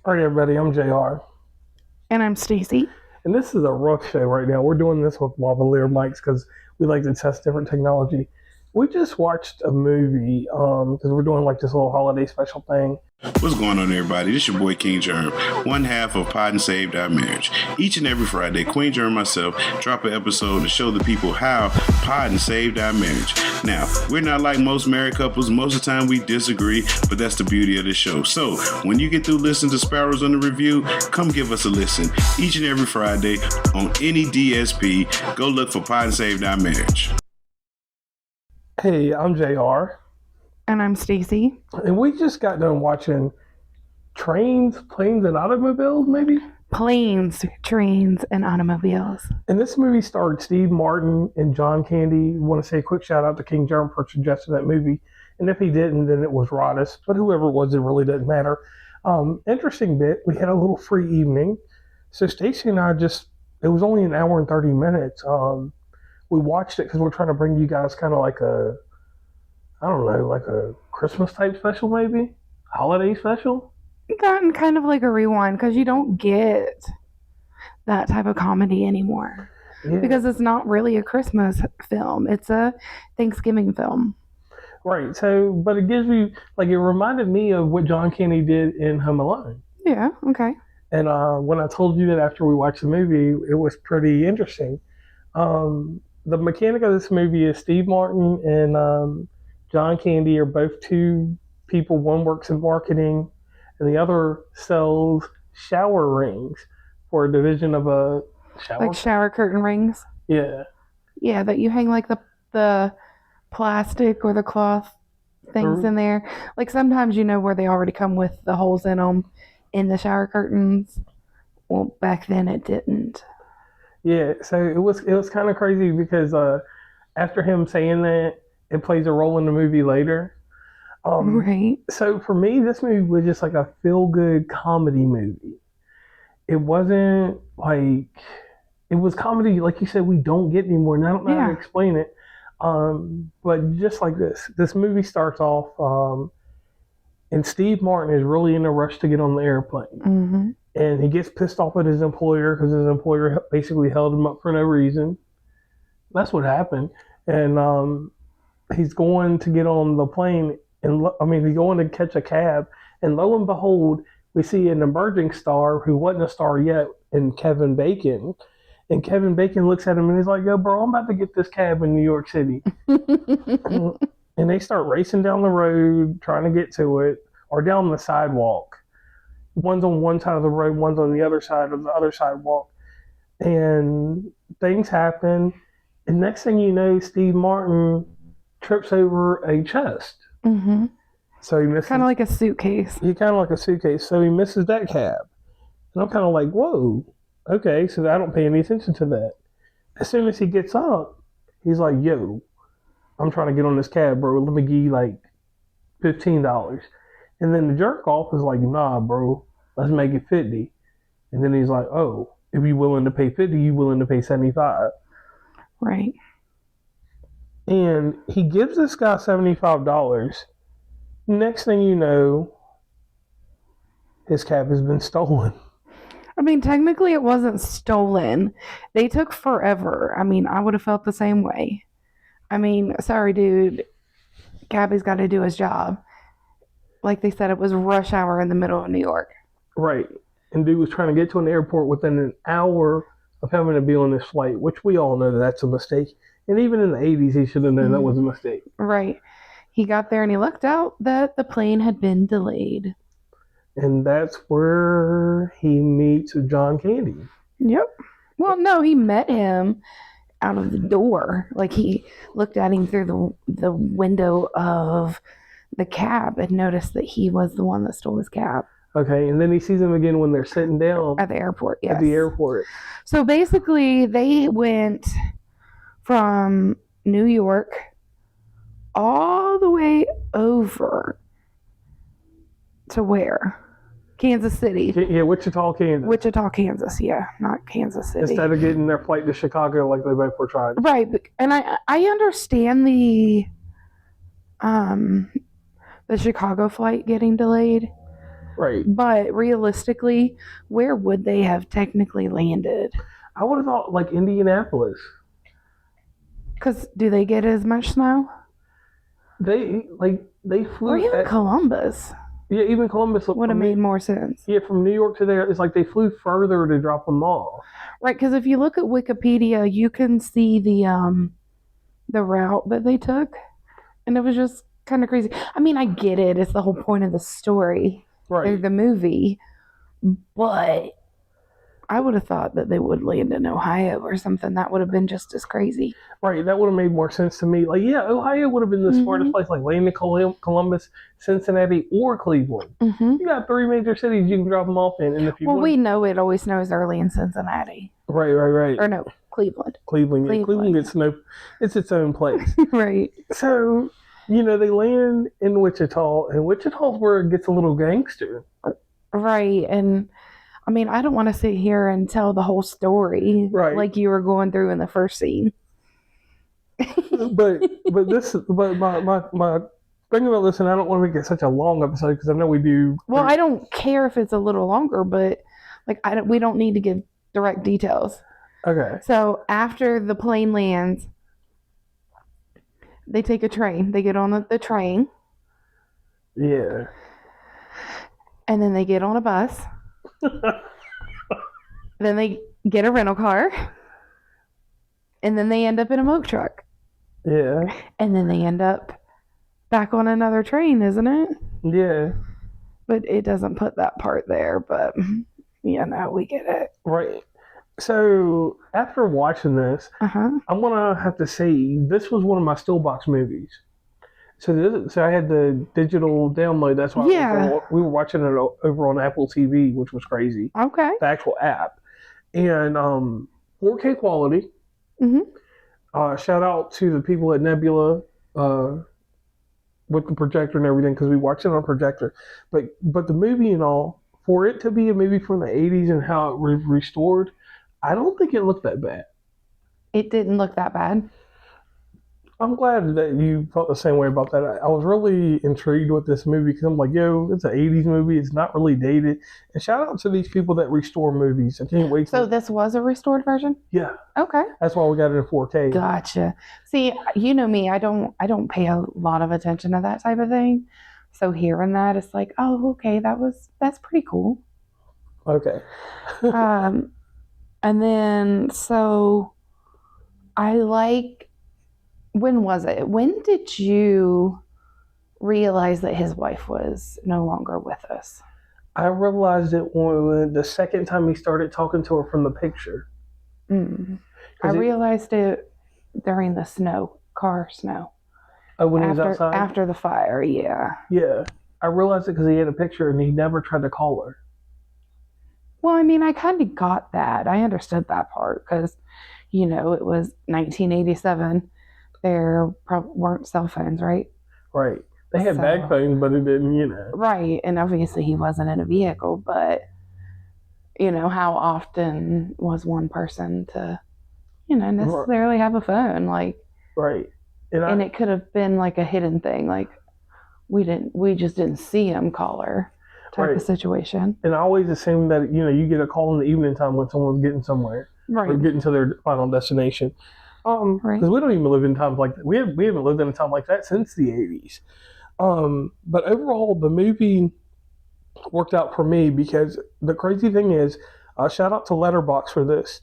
All right, everybody, I'm JR. And I'm Stacey. And this is a rough show right now. We're doing this with lavalier mics because we like to test different technology. We just watched a movie because we're doing like this little holiday special thing. What's going on, everybody? This is your boy King Jerm, one half of Pod and Saved Our Marriage. Each and every Friday, Queen Jerm and myself drop an episode to show the people how Pod and Saved Our Marriage. Now, we're not like most married couples. Most of the time we disagree, but that's the beauty of the show. So, when you get through listening to Sparrows on the Review, come give us a listen. Each and every Friday on any DSP, go look for Pod and Saved Our Marriage. Hey, I'm JR. And I'm Stacey. And we just got done watching Trains, Planes, and Automobiles, maybe? Planes, Trains, and Automobiles. And this movie starred Steve Martin and John Candy. I want to say a quick shout out to King Jerm for suggesting that movie. And if he didn't, then it was Rodis. But whoever it was, it really doesn't matter. Interesting bit, we had a little free evening. So Stacey and I it was only an hour and 30 minutes. We watched it because we're trying to bring you guys kind of like like a Christmas type special, maybe? Holiday special? Gotten kind of like a rewind because you don't get that type of comedy anymore. Yeah. Because it's not really a Christmas film, it's a Thanksgiving film. Right. So, but it gives you, like, it reminded me of what John Candy did in Home Alone. Yeah, okay. And when I told you that after we watched the movie, it was pretty interesting. The mechanic of this movie is Steve Martin and John Candy are both two people. One works in marketing, and the other sells shower rings for a division of a shower. Like shower curtain rings? Yeah. Yeah, that you hang like the plastic or the cloth things in there. Like sometimes where they already come with the holes in them in the shower curtains. Well, back then it didn't. Yeah, so it was kind of crazy because after him saying that, it plays a role in the movie later. Right. So for me, this movie was just like a feel-good comedy movie. It wasn't like, it was comedy, like you said, we don't get anymore, and I don't know how to explain it. But just like this movie starts off, and Steve Martin is really in a rush to get on the airplane. Mm-hmm. And he gets pissed off at his employer because his employer basically held him up for no reason. That's what happened. And he's going to get on the plane, and he's going to catch a cab. And lo and behold, we see an emerging star who wasn't a star yet, in Kevin Bacon. And Kevin Bacon looks at him and he's like, "Yo, bro, I'm about to get this cab in New York City." And they start racing down the road, trying to get to it, or down the sidewalk. One's on one side of the road, one's on the other side of the other sidewalk. And things happen. And next thing you know, Steve Martin trips over a chest. Mm-hmm. So he misses. Kind of like a suitcase. So he misses that cab. And I'm kind of like, whoa, okay. So I don't pay any attention to that. As soon as he gets up, he's like, "Yo, I'm trying to get on this cab, bro. Let me give you like $15. And then the jerk off is like, "Nah, bro, let's make it 50. And then he's like, "Oh, if you're willing to pay 50, you willing to pay 75. Right. And he gives this guy $75. Next thing you know, his cab has been stolen. Technically it wasn't stolen. They took forever. I would have felt the same way. Sorry, dude. Cabby's got to do his job. Like they said, it was rush hour in the middle of New York. Right. And dude was trying to get to an airport within an hour of having to be on this flight, which we all know that's a mistake. And even in the 80s, he should have known that was a mistake. Right. He got there and he looked out that the plane had been delayed. And that's where he meets John Candy. Yep. Well, no, he met him out of the door. Like he looked at him through the window of the cab and noticed that he was the one that stole his cab. Okay, and then he sees him again when they're sitting down at the airport. Yes. At the airport. So basically, they went from New York all the way over to where? Kansas City. Yeah, Wichita, Kansas. Wichita, Kansas. Yeah, not Kansas City. Instead of getting their flight to Chicago like they both were trying. Right, and I understand the Chicago flight getting delayed. Right. But realistically, where would they have technically landed? I would have thought like Indianapolis. Because do they get as much snow? They flew. Or even Columbus Yeah, even Columbus would have made more sense. Yeah, from New York to there, it's like they flew further to drop them off. Right, because if you look at Wikipedia, you can see the route that they took, and it was just kind of crazy. I mean, I get it; it's the whole point of the story, or Right. the movie. But I would have thought that they would land in Ohio or something. That would have been just as crazy. Right. That would have made more sense to me. Like, yeah, Ohio would have been the smartest place, like land in Columbus, Cincinnati, or Cleveland. Mm-hmm. You got 3 major cities you can drop them off in, and if you Well, want, we know it always snows early in Cincinnati. right. Or no, Cleveland. Cleveland. Yeah, Cleveland gets no. It's its own place. Right. So, they land in Wichita, and Wichita's where it gets a little gangster. Right. And I mean, I don't want to sit here and tell the whole story like you were going through in the first scene. but my thing about this, and I don't want to make it such a long episode because I know we do. Well, I don't care if it's a little longer, but we don't need to give direct details. Okay. So after the plane lands, they take a train. They get on the train. Yeah. And then they get on a bus. Then they get a rental car. And then they end up in a milk truck. Yeah. And then they end up back on another train, isn't it? Yeah. But it doesn't put that part there, but we get it. Right. So after watching this, Uh-huh. I'm gonna have to say this was one of my Stillbox movies. So I had the digital download. That's why we were watching it over on Apple TV, which was crazy. Okay. The actual app, and 4K quality. Mm-hmm. Shout out to the people at Nebula with the projector and everything because we watched it on projector. But the movie and all, for it to be a movie from the 80s and how it was restored, I don't think it looked that bad. It didn't look that bad. I'm glad that you felt the same way about that. I was really intrigued with this movie because I'm like, it's an 80s movie. It's not really dated. And shout out to these people that restore movies. I can't wait. So this was a restored version? Yeah. Okay. That's why we got it in 4K. Gotcha. See, you know me, I don't pay a lot of attention to that type of thing. So hearing that, it's like, oh, okay, that's pretty cool. Okay. And then so I like. When was it? When did you realize that his wife was no longer with us? I realized it when the second time he started talking to her from the picture. I realized it during the car snow. Oh, when he was outside? After the fire, yeah. Yeah. I realized it because he had a picture and he never tried to call her. Well, I mean, I kind of got that. I understood that part because, it was 1987. There weren't cell phones, right? Right. They had bag phones, but it didn't, Right. And obviously he wasn't in a vehicle, but, how often was one person to, necessarily have a phone? Like, right. And it could have been like a hidden thing. Like, we just didn't see him call her type of situation. And I always assume that, you get a call in the evening time when someone's getting somewhere. Right. Or getting to their final destination. Because we don't even live in times like that. We haven't lived in a time like that since the 80s. But overall, the movie worked out for me because the crazy thing is, shout out to Letterboxd for this.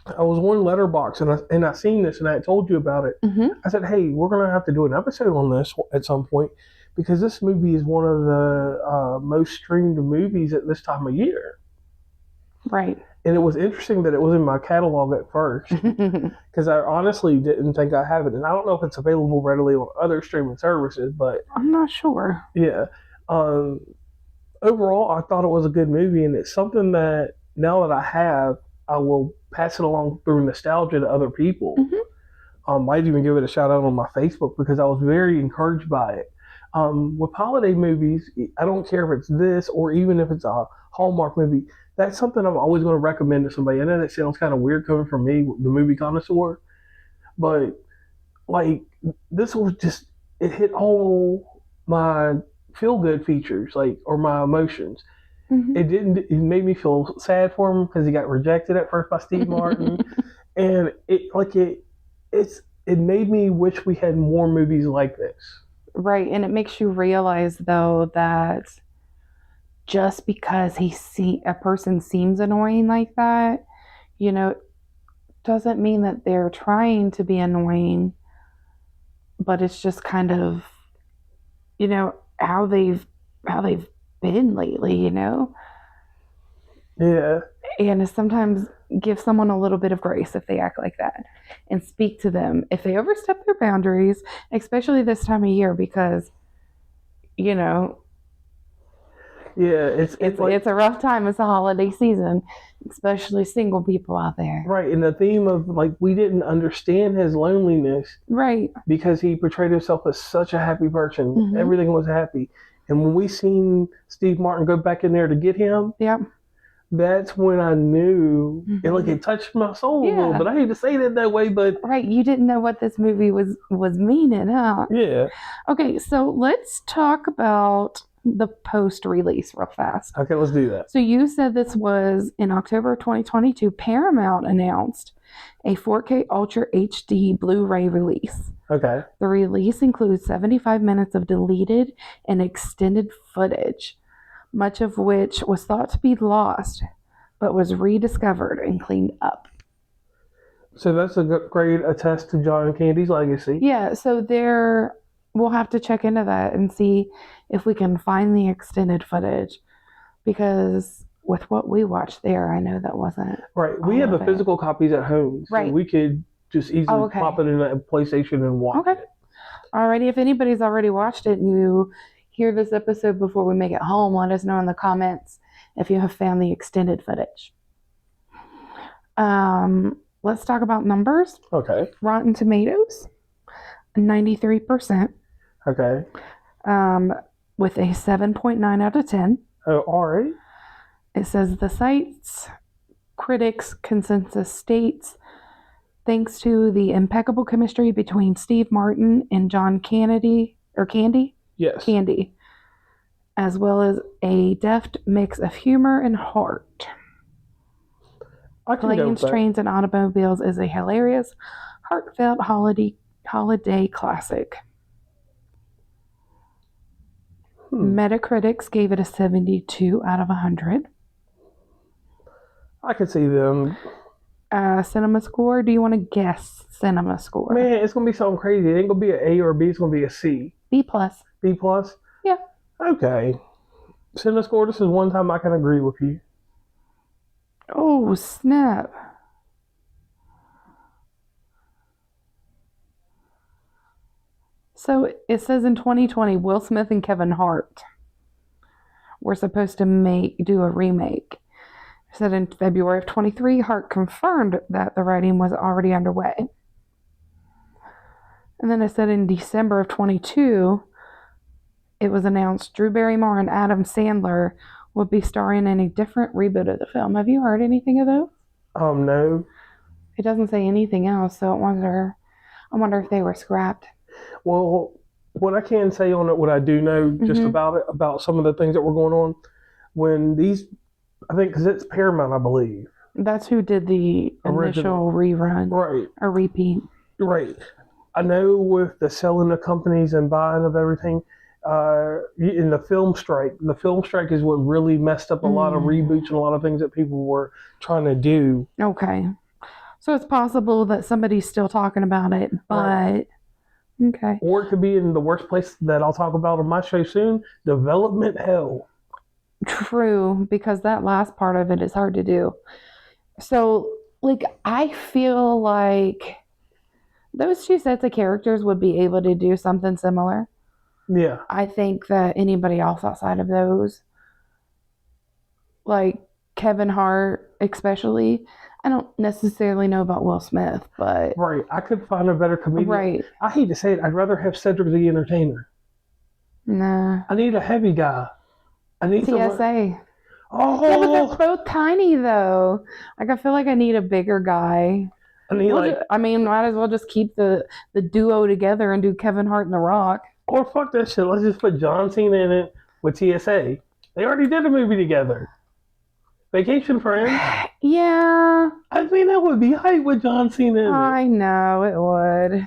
I was on Letterboxd and I seen this and I told you about it. Mm-hmm. I said, hey, we're going to have to do an episode on this at some point because this movie is one of the most streamed movies at this time of year. Right. And it was interesting that it was in my catalog at first because I honestly didn't think I have it. And I don't know if it's available readily on other streaming services, but I'm not sure. Yeah. Overall, I thought it was a good movie, and it's something that now that I will pass it along through nostalgia to other people. Mm-hmm. Might even give it a shout out on my Facebook because I was very encouraged by it. With holiday movies, I don't care if it's this or even if it's a Hallmark movie. That's something I'm always going to recommend to somebody. I know that sounds kind of weird coming from me, the movie connoisseur, but like this was just, it hit all my feel good features, like, or my emotions. Mhm. It didn't. It made me feel sad for him because he got rejected at first by Steve Martin, and it made me wish we had more movies like this. Right, and it makes you realize though that just because a person seems annoying like that, you know, doesn't mean that they're trying to be annoying, but it's just kind of, you know, how they've been lately, you know. Yeah, And sometimes give someone a little bit of grace if they act like that, and speak to them if they overstep their boundaries, especially this time of year, because you know yeah. it's like, it's a rough time. It's a holiday season, especially single people out there. right, and the theme of, like, we didn't understand his loneliness Right. because he portrayed himself as such a happy person. Mhm. Everything was happy, and when we seen Steve Martin go back in there to get him, Yep. that's when I knew Mhm. it touched my soul a Yeah. little bit. I hate to say that way, but Right. You didn't know what this movie was meaning, huh? yeah. Okay, so let's talk about the post-release real fast. Okay, let's do that. So you said this was in October 2022. Paramount announced a 4K Ultra HD Blu-ray release. Okay. The release includes 75 minutes of deleted and extended footage, much of which was thought to be lost, but was rediscovered and cleaned up. So that's a great attest to John Candy's legacy. Yeah, so we'll have to check into that and see if we can find the extended footage, because with what we watched there, I know that wasn't Right. We all have of the it. physical copies at home, so Right. we could just easily Oh, okay. pop it in a PlayStation and watch Okay. it. Alrighty, if anybody's already watched it and you hear this episode before we make it home, let us know in the comments if you have found the extended footage. Let's talk about numbers. Okay. Rotten Tomatoes, 93%, Okay. with a 7.9 out of 10. Oh, all right. It says the site's critics consensus states, thanks to the impeccable chemistry between Steve Martin and John Candy, Yes. Candy, as well as a deft mix of humor and heart. I can go with Planes, that. Trains, and Automobiles is a hilarious, heartfelt holiday classic. Metacritics gave it a 72 out of 100. I can see them. CinemaScore, do you want to guess CinemaScore? Man, it's gonna be something crazy. It ain't gonna be an A or a B. It's gonna be a C. B+. B plus. Yeah. Okay. CinemaScore. This is one time I can agree with you. Oh, snap. So it says in 2020, Will Smith and Kevin Hart were supposed to do a remake. It said in February of 23, Hart confirmed that the writing was already underway. And then it said in December of 22, it was announced Drew Barrymore and Adam Sandler would be starring in a different reboot of the film. Have you heard anything of those? No. It doesn't say anything else, so I wonder if they were scrapped. Well, what I can say on it, what I do know just about it, about some of the things that were going on, when these, I think, because it's Paramount, I believe. That's who did the initial rerun. Right. Or repeat. Right. I know with the selling of companies and buying of everything, in the film strike is what really messed up a lot of reboots and a lot of things that people were trying to do. Okay. So it's possible that somebody's still talking about it, but Right. Okay. Or it could be in the worst place that I'll talk about on my show soon, development hell. True, because that last part of it is hard to do. So, like, I feel like those two sets of characters would be able to do something similar. Yeah. I think that anybody else outside of those, like Kevin Hart especially, I don't necessarily know about Will Smith, but Right. I could find a better comedian. right. I hate to say it, I'd rather have Cedric the Entertainer. Nah. I need a heavy guy. I need someone. TSA. Oh, Yeah, but they're both tiny though. Like, I feel like I need a bigger guy. I need Might as well just keep the duo together and do Kevin Hart and The Rock. Or fuck that shit. Let's just put John Cena in it with TSA. They already did a movie together. Vacation Friends. Yeah, I mean, that would be hype with John Cena in it. I know it would.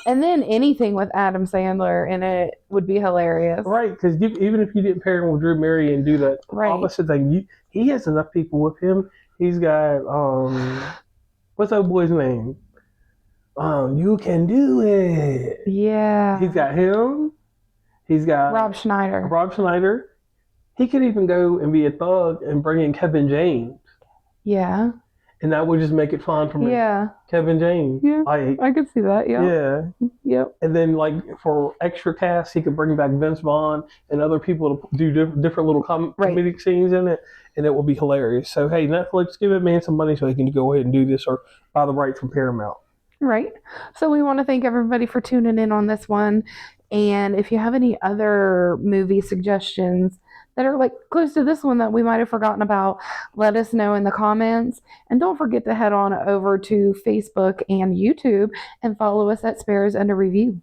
And then anything with Adam Sandler in it would be hilarious. Right, because even if you didn't pair him with Drew Mary and do that Right. opposite thing, he has enough people with him. He's got, what's that boy's name? You Can Do It. Yeah. He's got him. He's got Rob Schneider. Rob Schneider. He could even go and be a thug and bring in Kevin James. Yeah. And that would just make it fun for me. Yeah. Kevin James. Yeah. I could see that. Yeah. Yeah. Yep. And then, like, for extra cast, he could bring back Vince Vaughn and other people to do different little comedic scenes in it, and it will be hilarious. So, hey, Netflix, give that man some money so he can go ahead and do this or buy the rights from Paramount. Right. So we want to thank everybody for tuning in on this one. And if you have any other movie suggestions that are like close to this one that we might have forgotten about, let us know in the comments. And don't forget to head on over to Facebook and YouTube and follow us at Sparrows Under Review.